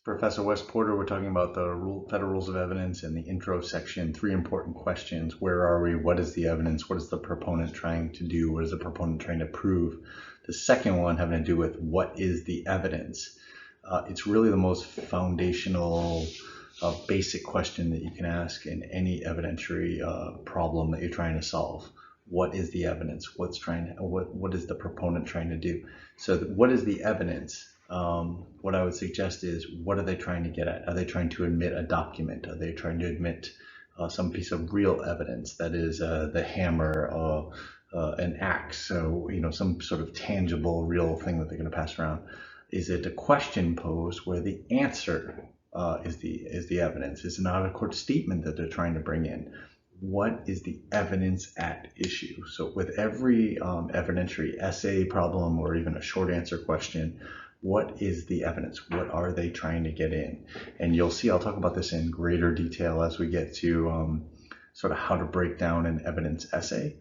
Professor West Porter, we're talking about the Federal Rules of Evidence in the intro section. 3 important questions. Where are we? What is the evidence? What is the proponent trying to do? What is the proponent trying to prove? The second one having to do with what is the evidence? It's really the most foundational, basic question that you can ask in any evidentiary problem that you're trying to solve. What is the evidence? What is the proponent trying to do? So what is the evidence? What I would suggest is, what are they trying to get at? Are they trying to admit a document? Are they trying to admit some piece of real evidence, that is the hammer, an axe, so some sort of tangible, real thing that they're going to pass around? Is it a question posed where the answer is the evidence? Is it an out-of-court statement that they're trying to bring in? What is the evidence at issue? So with every evidentiary essay problem or even a short answer question, what is the evidence? What are they trying to get in? And you'll see, I'll talk about this in greater detail as we get to sort of how to break down an evidence essay.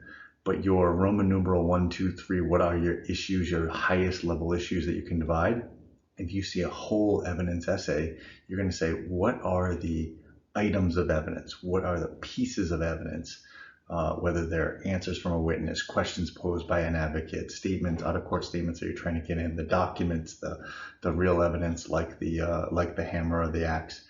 But your Roman numeral 1, 2, 3, what are your issues, your highest level issues that you can divide? If you see a whole evidence essay, you're going to say, what are the items of evidence? What are the pieces of evidence? Whether they're answers from a witness, questions posed by an advocate, statements, out-of-court statements that you're trying to get in, the documents, the real evidence like the hammer or the axe.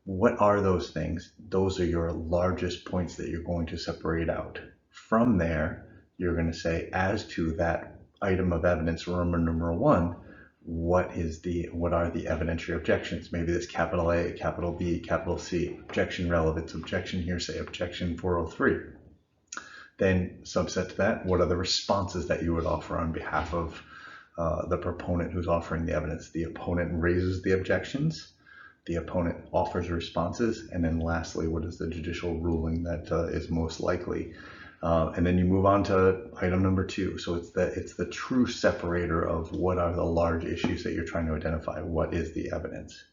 What are those things? Those are your largest points that you're going to separate out. From there, you're going to say, as to that item of evidence, Roman numeral 1, what are the evidentiary objections? Maybe there's capital A, capital B, capital C, objection relevance, objection hearsay, objection 403. Then subset to that, what are the responses that you would offer on behalf of the proponent who's offering the evidence? The opponent raises the objections, the opponent offers responses, and then lastly, what is the judicial ruling that is most likely? And then you move on to item number 2. So it's the true separator of what are the large issues that you're trying to identify. What is the evidence?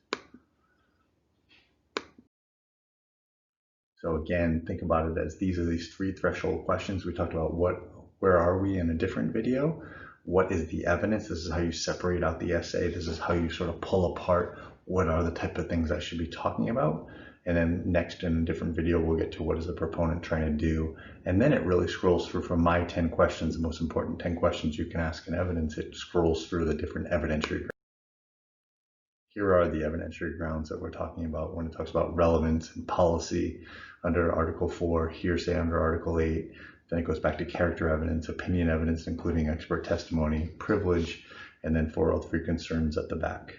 So again, think about it as these 3 threshold questions. We talked about where are we in a different video. What is the evidence? This is how you separate out the essay. This is how you sort of pull apart what are the type of things I should be talking about. And then next in a different video, we'll get to what is the proponent trying to do. And then it really scrolls through from my 10 questions, the most important 10 questions you can ask in evidence. It scrolls through the different evidentiary grounds. Here are the evidentiary grounds that we're talking about when it talks about relevance and policy under Article 4, hearsay under Article 8. Then it goes back to character evidence, opinion evidence, including expert testimony, privilege, and then 403 concerns at the back.